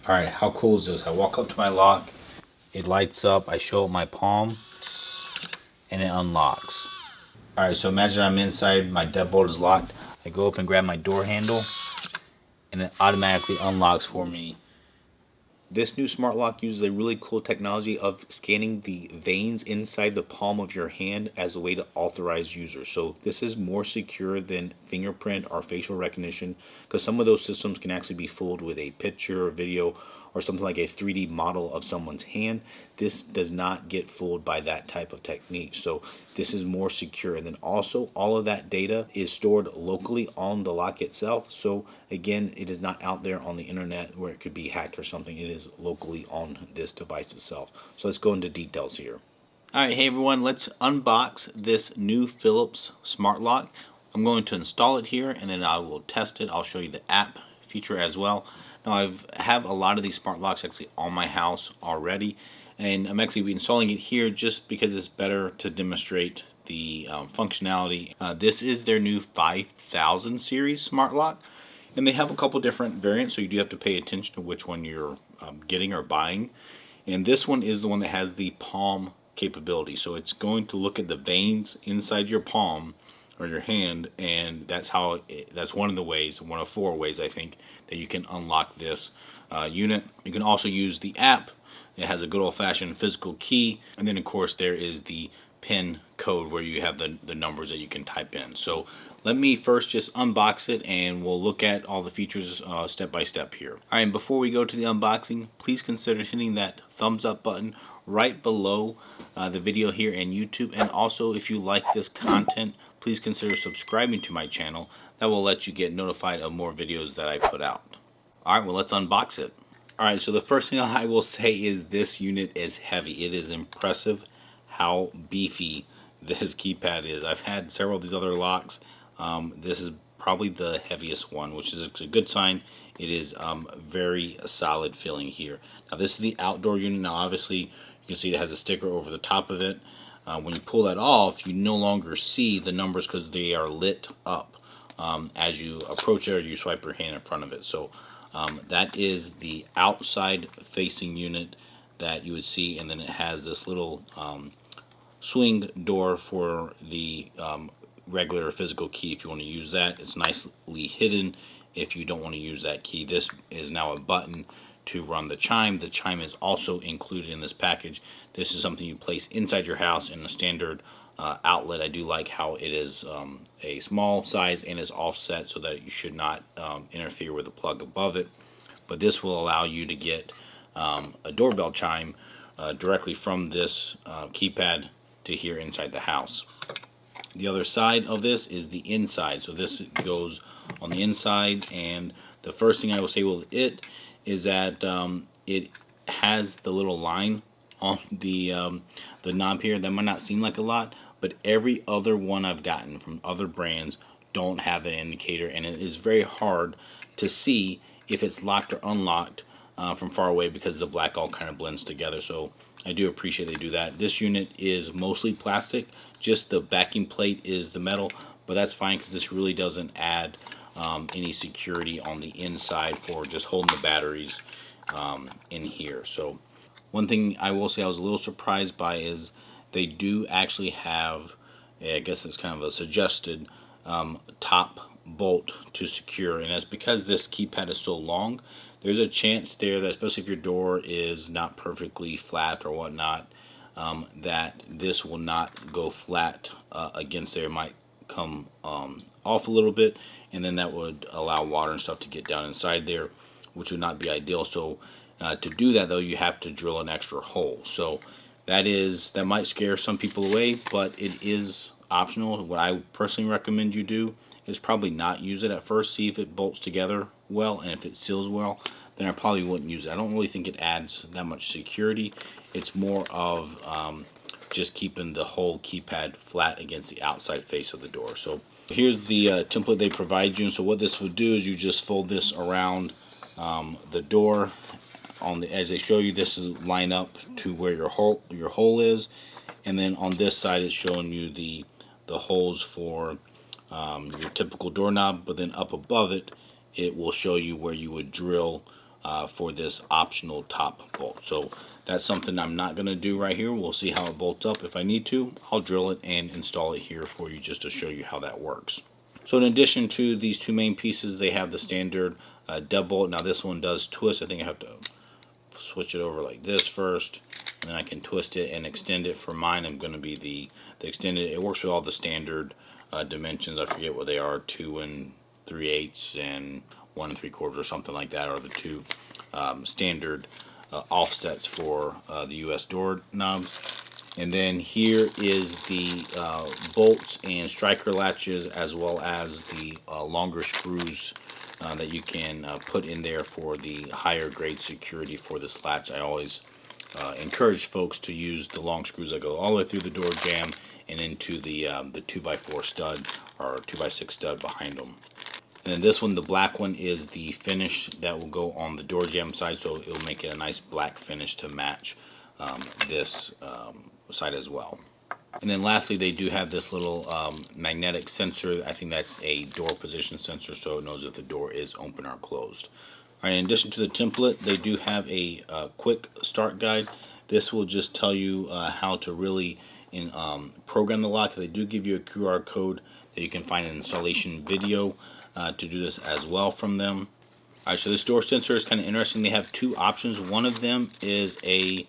Alright, how cool is this? I walk up to my lock, it lights up, I show it my palm, and it unlocks. Alright, so imagine I'm inside, my deadbolt is locked. I go up and grab my door handle, and it automatically unlocks for me. This new smart lock uses a really cool technology of scanning the veins inside the palm of your hand as a way to authorize users. So this is more secure than fingerprint or facial recognition, because some of those systems can actually be fooled with a picture or video or something like a 3D model of someone's hand. This does not get fooled by that type of technique. So this is more secure. And then also all of that data is stored locally on the lock itself. So again, it is not out there on the internet where it could be hacked or something. It is locally on this device itself. So let's go into details here. Alright, hey everyone, let's unbox this new Philips smart lock. I'm going to install it here and then I will test it. I'll show you the app feature as well. Now I have a lot of these smart locks actually on my house already, and I'm actually installing it here just because it's better to demonstrate the functionality. This is their new 5000 series smart lock, and they have a couple different variants, so you do have to pay attention to which one you're getting or buying. And this one is the one that has the palm capability, so it's going to look at the veins inside your palm or your hand, and that's one of the ways, one of 4 ways I think, that you can unlock this unit. You can also use the app. It has a good old-fashioned physical key, and then of course there is the PIN code where you have the numbers that you can type in. So let me first just unbox it and we'll look at all the features step by step here. Alright, and before we go to the unboxing, please consider hitting that thumbs up button right below the video here in YouTube, and also if you like this content, please consider subscribing to my channel. That will let you get notified of more videos that I put out. Alright, well let's unbox it. Alright, so the first thing I will say is this unit is heavy. It is impressive how beefy this keypad is. I've had several of these other locks. This is probably the heaviest one, which is a good sign. It is very solid feeling here. Now this is the outdoor unit. Now obviously you can see it has a sticker over the top of it. When you pull that off, you no longer see the numbers because they are lit up as you approach it or you swipe your hand in front of it. So that is the outside facing unit that you would see, and then it has this little swing door for the regular physical key if you want to use that. It's nicely hidden if you don't want to use that key. This is now a button to run the chime. The chime is also included in this package. This is something you place inside your house in a standard outlet. I do like how it is a small size and is offset so that you should not interfere with the plug above it. But this will allow you to get a doorbell chime directly from this keypad to here inside the house. The other side of this is the inside. So this goes on the inside, and the first thing I will say with it is that it has the little line on the knob here. That might not seem like a lot, but every other one I've gotten from other brands don't have an indicator, and it is very hard to see if it's locked or unlocked from far away because the black all kind of blends together. So I do appreciate they do that. This unit is mostly plastic, just the backing plate is the metal, but that's fine because this really doesn't add any security on the inside for just holding the batteries in here. So one thing I will say I was a little surprised by is they do actually have, I guess it's kind of a suggested top bolt to secure, and that's because this keypad is so long. There's a chance there that, especially if your door is not perfectly flat or whatnot, that this will not go flat against there. It might come off a little bit, and then that would allow water and stuff to get down inside there, which would not be ideal. So to do that though, you have to drill an extra hole. So that might scare some people away, but it is optional. What I personally recommend you do is probably not use it at first. See if it bolts together well, and if it seals well, then I probably wouldn't use it. I don't really think it adds that much security. It's more of just keeping the whole keypad flat against the outside face of the door. So here's the template they provide you. So what this would do is you just fold this around the door on the edge. They show you this is line up to where your hole is, and then on this side it's showing you the holes for your typical doorknob, but then up above it, it will show you where you would drill for this optional top bolt. So that's something I'm not going to do right here. We'll see how it bolts up. If I need to, I'll drill it and install it here for you just to show you how that works. So in addition to these two main pieces, they have the standard deadbolt. Now this one does twist. I think I have to switch it over like this first, and then I can twist it and extend it. For mine, I'm going to be the extended. It works with all the standard dimensions. I forget what they are, 2 3/8 and 1 3/4 or something like that, are the two standard offsets for the US door knobs. And then here is the bolts and striker latches, as well as the longer screws that you can put in there for the higher grade security for this latch. I always encourage folks to use the long screws that go all the way through the door jamb and into the 2x4 stud or 2x6 stud behind them. And then this one, the black one, is the finish that will go on the door jamb side, so it'll make it a nice black finish to match this side as well. And then lastly, they do have this little magnetic sensor. I think that's a door position sensor, so it knows if the door is open or closed. All right, in addition to the template, they do have a quick start guide. This will just tell you how to really program the lock. They do give you a QR code that you can find an installation video to do this as well from them. All right, so this door sensor is kind of interesting. They have two options. One of them is a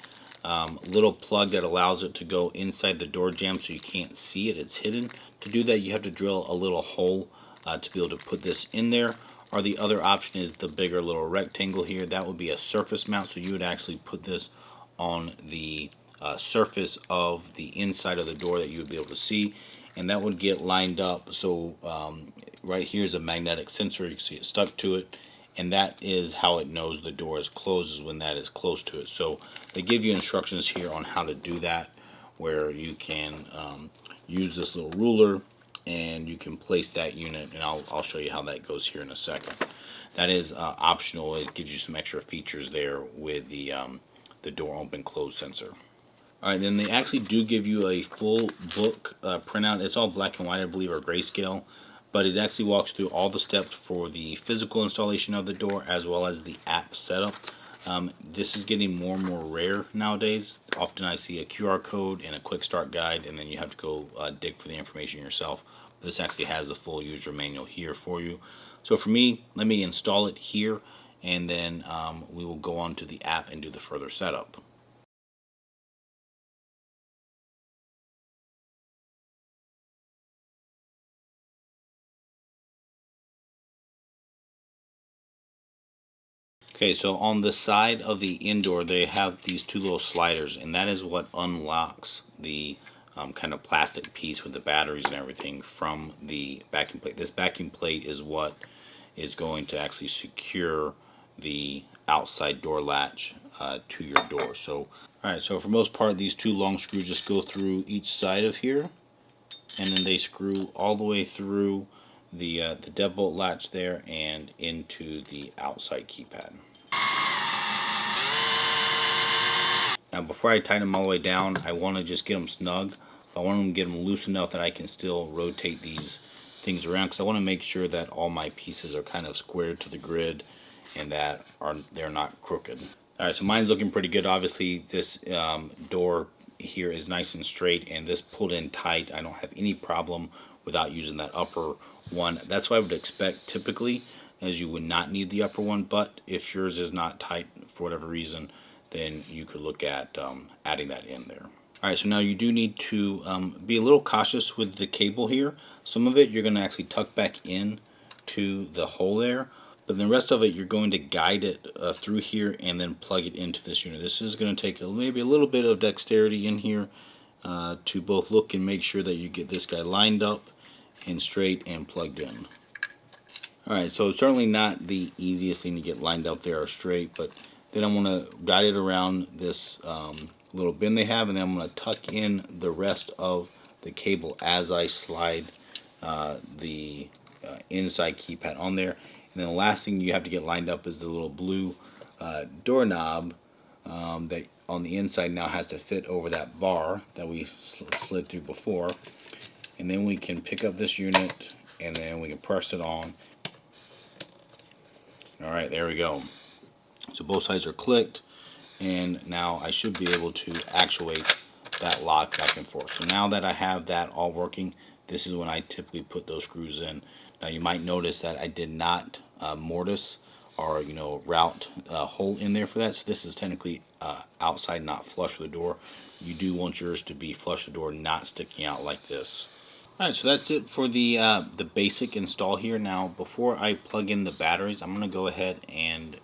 little plug that allows it to go inside the door jamb so you can't see it. It's hidden. To do that, you have to drill a little hole to be able to put this in there. Or the other option is the bigger little rectangle here. That would be a surface mount, so you would actually put this on the surface of the inside of the door that you would be able to see, and that would get lined up. So right here is a magnetic sensor. You can see it stuck to it, and that is how it knows the door is closed, is when that is close to it. So they give you instructions here on how to do that, where you can use this little ruler and you can place that unit, and I'll show you how that goes here in a second. That is optional. It gives you some extra features there with the door open close sensor. All right, then they actually do give you a full book printout. It's all black and white, I believe, or grayscale, but it actually walks through all the steps for the physical installation of the door as well as the app setup. This is getting more and more rare nowadays. Often I see a QR code and a quick start guide, and then you have to go dig for the information yourself. This actually has a full user manual here for you. So for me, let me install it here, and then we will go on to the app and do the further setup. Okay, so on the side of the indoor, they have these two little sliders, and that is what unlocks the kind of plastic piece with the batteries and everything from the backing plate. This backing plate is what is going to actually secure the outside door latch to your door. So, all right, so for most part, these two long screws just go through each side of here, and then they screw all the way through the deadbolt latch there and into the outside keypad. Now before I tighten them all the way down, I want to just get them snug. I want to get them loose enough that I can still rotate these things around, because I want to make sure that all my pieces are kind of squared to the grid and that they're not crooked. Alright, so mine's looking pretty good. Obviously this door here is nice and straight, and this pulled in tight. I don't have any problem without using that upper one. That's what I would expect typically, as you would not need the upper one, but if yours is not tight for whatever reason, then you could look at adding that in there. Alright, so now you do need to be a little cautious with the cable here. Some of it you're going to actually tuck back in to the hole there, but the rest of it you're going to guide it through here and then plug it into this unit. This is going to take maybe a little bit of dexterity in here to both look and make sure that you get this guy lined up and straight and plugged in. Alright, so it's certainly not the easiest thing to get lined up there or straight, but then I'm going to guide it around this little bin they have, and then I'm going to tuck in the rest of the cable as I slide the inside keypad on there. And then the last thing you have to get lined up is the little blue doorknob that on the inside now has to fit over that bar that we slid through before. And then we can pick up this unit and then we can press it on. Alright, there we go. So both sides are clicked, and now I should be able to actuate that lock back and forth. So now that I have that all working, this is when I typically put those screws in. Now you might notice that I did not mortise or route a hole in there for that. So this is technically outside, not flush with the door. You do want yours to be flush with the door, not sticking out like this. Alright, so that's it for the basic install here. Now, before I plug in the batteries, I'm going to go ahead and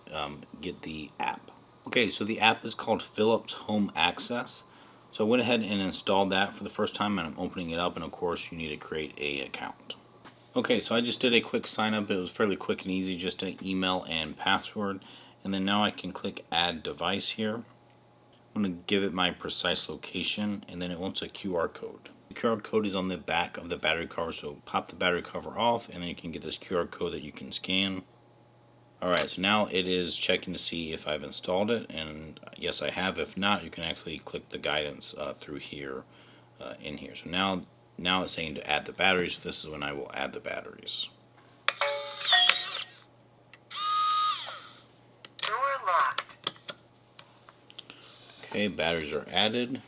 get the app. Okay, so the app is called Philips Home Access. So I went ahead and installed that for the first time, and I'm opening it up, and of course you need to create an account. Okay, so I just did a quick sign up. It was fairly quick and easy, just an email and password. And then now I can click Add Device here. I'm going to give it my precise location, and then it wants a QR code. The QR code is on the back of the battery cover, so pop the battery cover off, and then you can get this QR code that you can scan. Alright, so now it is checking to see if I've installed it, and yes I have. If not, you can actually click the guidance through here, in here. So now it's saying to add the batteries, so this is when I will add the batteries. Door locked. Okay, batteries are added.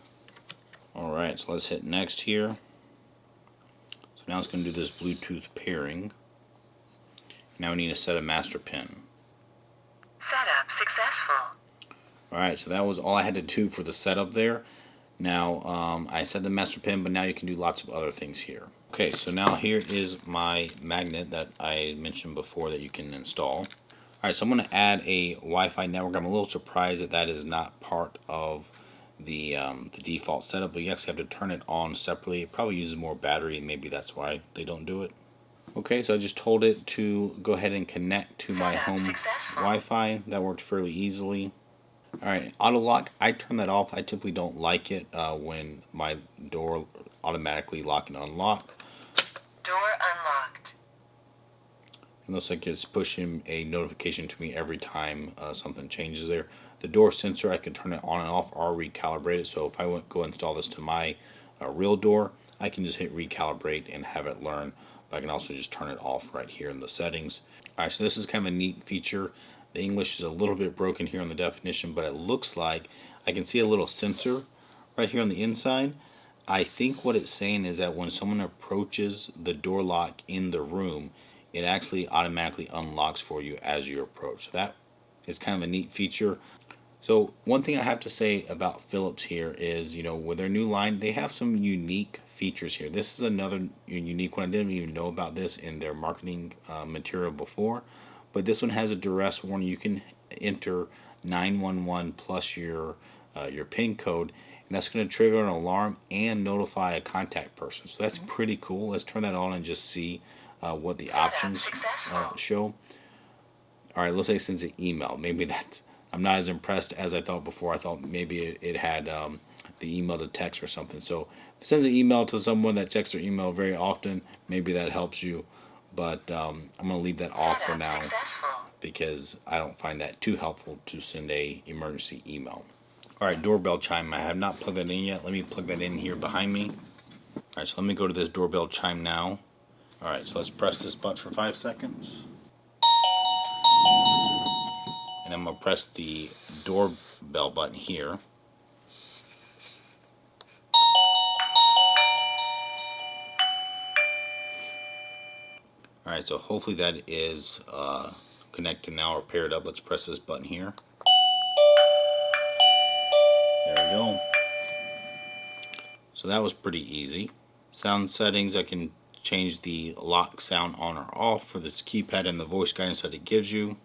Alright, so let's hit next here. So now it's going to do this Bluetooth pairing. Now we need to set a master pin. Setup successful. Alright, so that was all I had to do for the setup there. Now I set the master pin, but now you can do lots of other things here. Okay, so now here is my magnet that I mentioned before that you can install. Alright, so I'm going to add a Wi-Fi network. I'm a little surprised that that is not part of the default setup, but you actually have to turn it on separately. It probably uses more battery, and maybe that's why they don't do it. Okay, so I just told it to go ahead and connect to my home Wi-Fi. That worked fairly easily. Alright, auto lock, I turn that off. I typically don't like it when my door automatically lock and unlock. Door unlocked. It looks like it's pushing a notification to me every time something changes there. The door sensor, I can turn it on and off or recalibrate it. So if I go install this to my real door, I can just hit recalibrate and have it learn. But I can also just turn it off right here in the settings. Alright, so this is kind of a neat feature. The English is a little bit broken here on the definition, but it looks like I can see a little sensor right here on the inside. I think what it's saying is that when someone approaches the door lock in the room, it actually automatically unlocks for you as you approach. So that is kind of a neat feature. So one thing I have to say about Philips here is, with their new line, they have some unique features here. This is another unique one. I didn't even know about this in their marketing material before, but this one has a duress warning. You can enter 911 plus your PIN code, and that's going to trigger an alarm and notify a contact person. So that's pretty cool. Let's turn that on and just see what the options show. Alright, looks like it sends an email. Maybe that's, I'm not as impressed as I thought before. I thought maybe it had the email to text or something. So if it sends an email to someone that checks their email very often, maybe that helps you. But I'm going to leave that off for now because I don't find that too helpful to send a emergency email. Alright, doorbell chime. I have not plugged that in yet. Let me plug that in here behind me. Alright, so let me go to this doorbell chime now. Alright, so let's press this button for 5 seconds. And I'm going to press the doorbell button here. Alright, so hopefully that is connected now or paired up. Let's press this button here. There we go. So that was pretty easy. Sound settings, I can change the lock sound on or off for this keypad and the voice guidance that it gives you.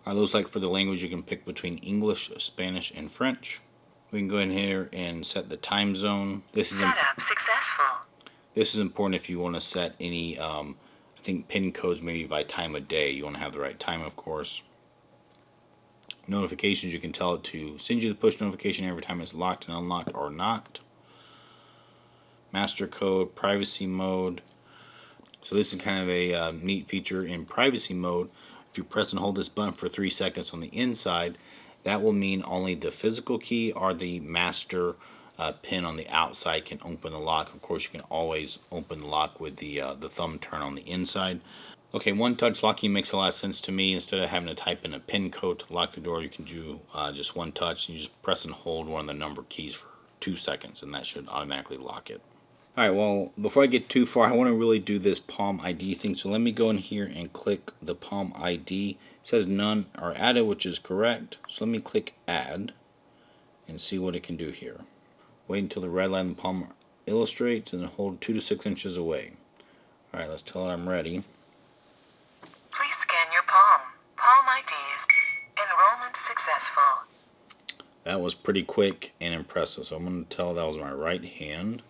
It looks like for the language you can pick between English, Spanish, and French. We can go in here and set the time zone. This is Setup successful. This is important if you want to set any, I think PIN codes maybe by time of day. You want to have the right time, of course. Notifications, you can tell it to send you the push notification every time it's locked and unlocked or not. Master code, privacy mode. So this is kind of a neat feature in privacy mode. If you press and hold this button for 3 seconds on the inside, that will mean only the physical key or the master pin on the outside can open the lock. Of course, you can always open the lock with the thumb turn on the inside. Okay, one-touch locking makes a lot of sense to me. Instead of having to type in a PIN code to lock the door, you can do just one touch. You just press and hold one of the number keys for 2 seconds, and that should automatically lock it. Alright, well, before I get too far, I want to really do this Palm ID thing. So let me go in here and click the Palm ID. It says none are added, which is correct. So let me click Add and see what it can do here. Wait until the red line of the palm illustrates and then hold 2 to 6 inches away. Alright, let's tell it I'm ready. Please scan your palm. Palm IDs. Enrollment successful. That was pretty quick and impressive. So I'm going to tell that was my right hand.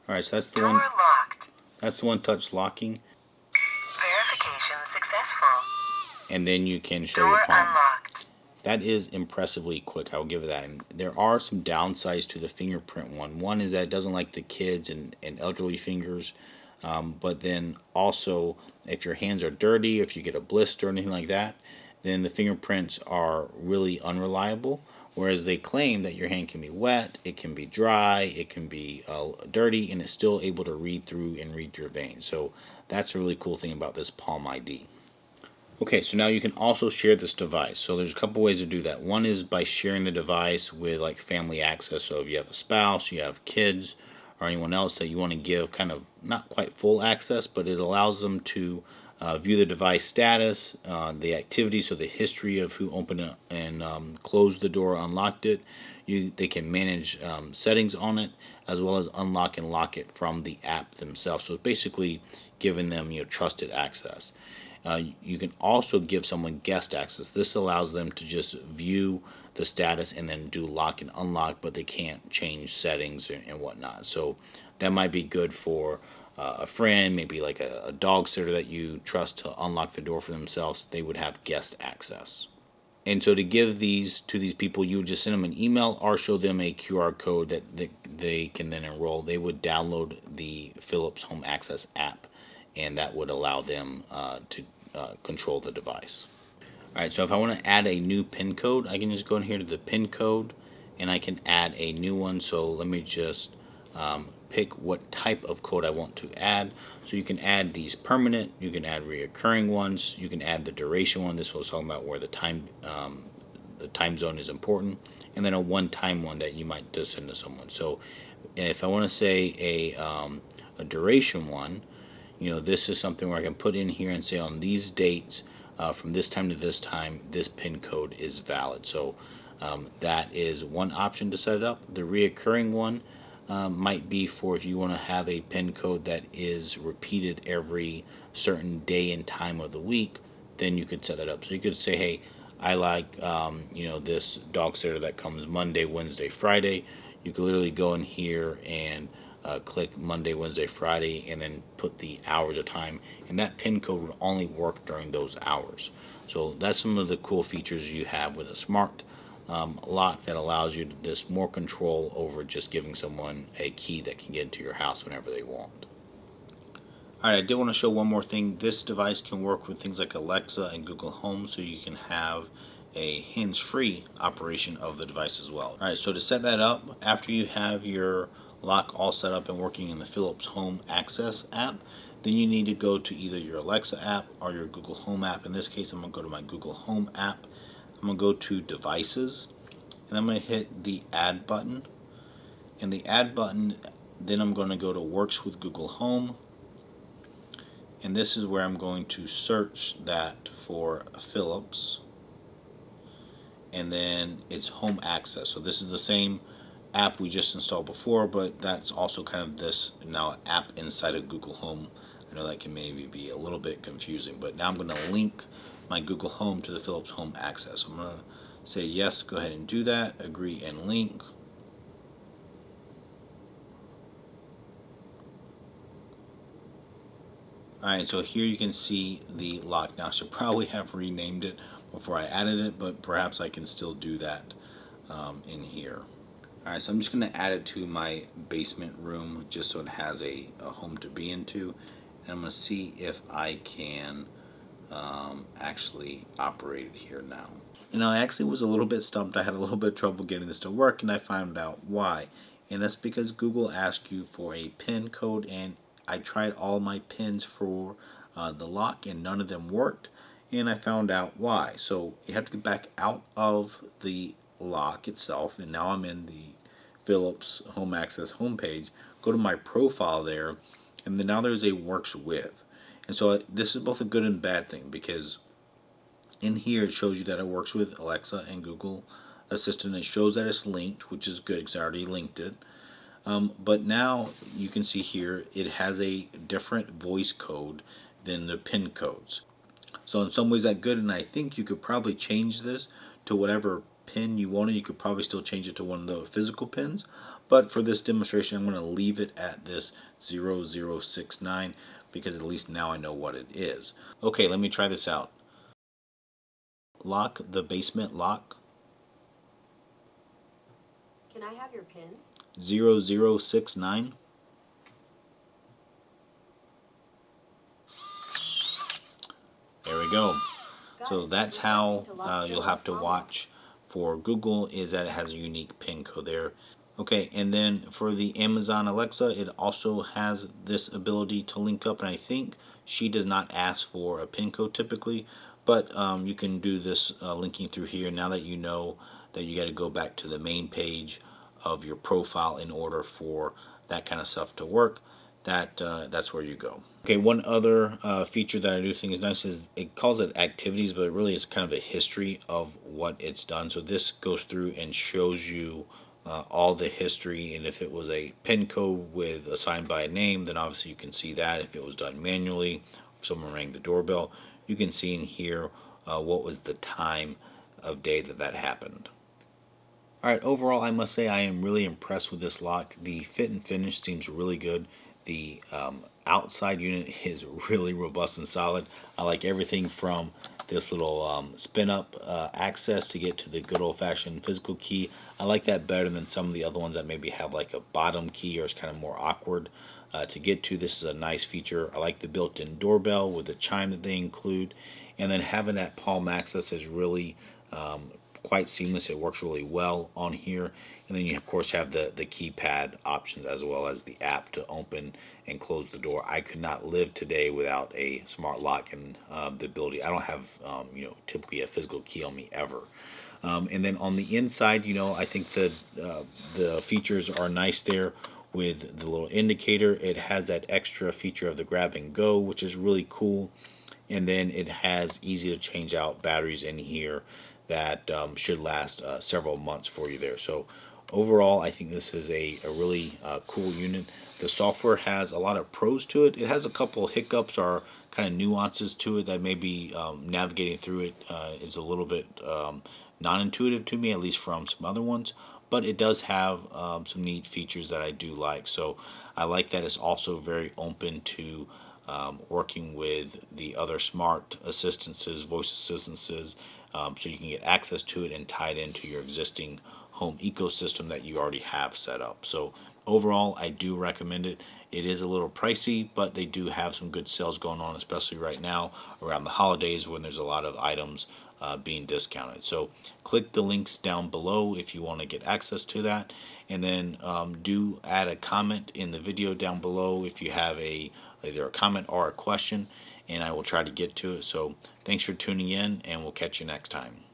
Alright, so that's the Door one. locked. That's the one-touch locking. Verification successful. And then you can show Door your palm. unlocked. That is impressively quick. I will give it that. And there are some downsides to the fingerprint one. One is that it doesn't like the kids and elderly fingers. But then also, if your hands are dirty, if you get a blister or anything like that, then the fingerprints are really unreliable. Whereas they claim that your hand can be wet, it can be dry, it can be dirty, and it's still able to read through and read your veins. So that's a really cool thing about this Palm ID. Okay, so now you can also share this device. So there's a couple ways to do that. One is by sharing the device with like family access. So if you have a spouse, you have kids, or anyone else that you want to give kind of not quite full access, but it allows them to view the device status, the activity, so the history of who opened it and closed the door, unlocked it. They can manage settings on it, as well as unlock and lock it from the app themselves. So it's basically giving them trusted access. You can also give someone guest access. This allows them to just view the status and then do lock and unlock, but they can't change settings and whatnot. So that might be good for a friend, maybe like a dog sitter that you trust to unlock the door for themselves. They would have guest access. And so to give these to these people, you would just send them an email or show them a QR code that they can then enroll. They would download the Philips Home Access app, and that would allow them to control the device. Alright, so if I want to add a new PIN code, I can just go in here to the PIN code and I can add a new one. So let me just pick what type of code I want to add. So you can add these permanent, you can add reoccurring ones, you can add the duration one. This was talking about where the time zone is important, and then a one-time one that you might just send to someone. So if I want to say a duration one, this is something where I can put in here and say on these dates, from this time to this time, this PIN code is valid. So that is one option to set it up. The reoccurring one might be for if you want to have a PIN code that is repeated every certain day and time of the week, then you could set that up. So you could say, hey, I like this dog sitter that comes Monday, Wednesday, Friday. You could literally go in here and click Monday, Wednesday, Friday, and then put the hours of time, and that PIN code would only work during those hours. So that's some of the cool features you have with a smart lock that allows you this more control over just giving someone a key that can get into your house whenever they want. Alright, I did want to show one more thing. This device can work with things like Alexa and Google Home, so you can have a hands-free operation of the device as well. Alright, so to set that up, after you have your lock all set up and working in the Philips Home Access app, then you need to go to either your Alexa app or your Google Home app. In this case, I'm going to go to my Google Home app. I'm going to go to Devices, and I'm going to hit the Add button. And the Add button, then I'm going to go to Works with Google Home. And this is where I'm going to search that for Philips. And then it's Home Access. So this is the same app we just installed before, but that's also kind of this now app inside of Google Home. I know that can maybe be a little bit confusing, but now I'm going to link my Google Home to the Philips Home Access. I'm going to say yes, go ahead and do that, agree and link. Alright, so here you can see the lock. Now I should probably have renamed it before I added it, but perhaps I can still do that in here. Alright, so I'm just going to add it to my basement room just so it has a home to be into. And I'm going to see if I can actually operate it here now. I actually was a little bit stumped. I had a little bit of trouble getting this to work, and I found out why. and that's because Google asks you for a PIN code, and I tried all my pins for the lock and none of them worked, and I found out why. So you have to get back out of the lock itself, and now I'm in the Philips Home Access homepage. Go to my profile there, and then now there's a works with. And so this is both a good and bad thing, because in here it shows you that it works with Alexa and Google Assistant. It shows that it's linked, which is good because I already linked it. But now you can see here it has a different voice code than the PIN codes. So in some ways that's good, and I think you could probably change this to whatever pin you wanted. You could probably still change it to one of the physical pins, but for this demonstration I'm going to leave it at this 0069 because at least now I know what it is. Okay, let me try this out. Lock the basement lock. Can I have your PIN? 0069. There we go. So that's how you'll have to watch for Google, is that it has a unique PIN code there. Okay, and then for the Amazon Alexa, it also has this ability to link up, and I think she does not ask for a PIN code typically, but you can do this linking through here. Now that you know that you got to go back to the main page of your profile in order for that kind of stuff to work, that's where you go. Okay, one other feature that I do think is nice is it calls it activities, but it really is kind of a history of what it's done. So this goes through and shows you all the history, and if it was a PIN code with assigned by a name, then obviously you can see that. If it was done manually, if someone rang the doorbell, you can see in here what was the time of day that happened. Alright, overall I must say I am really impressed with this lock. The fit and finish seems really good. The outside unit is really robust and solid. I like everything from this little spin up access to get to the good old fashioned physical key. I like that better than some of the other ones that maybe have like a bottom key or it's kind of more awkward to get to. This is a nice feature. I like the built-in doorbell with the chime that they include, and then having that palm access is really quite seamless. It works really well on here, and then you of course have the keypad options as well as the app to open and close the door. I could not live today without a smart lock and the ability. I don't have typically a physical key on me ever. And then on the inside, I think the features are nice there with the little indicator. It has that extra feature of the grab and go, which is really cool. And then it has easy to change out batteries in here that should last several months for you there. So overall, I think this is a really cool unit. The software has a lot of pros to it. It has a couple hiccups or kind of nuances to it that maybe navigating through it is a little bit non-intuitive to me, at least from some other ones. But it does have some neat features that I do like. So I like that it's also very open to working with the other smart assistances, voice assistances, so you can get access to it and tie it into your existing home ecosystem that you already have set up. So overall, I do recommend it. It is a little pricey, but they do have some good sales going on, especially right now around the holidays when there's a lot of items being discounted. So click the links down below if you want to get access to that, and then do add a comment in the video down below if you have either a comment or a question, and I will try to get to it. So thanks for tuning in, and we'll catch you next time.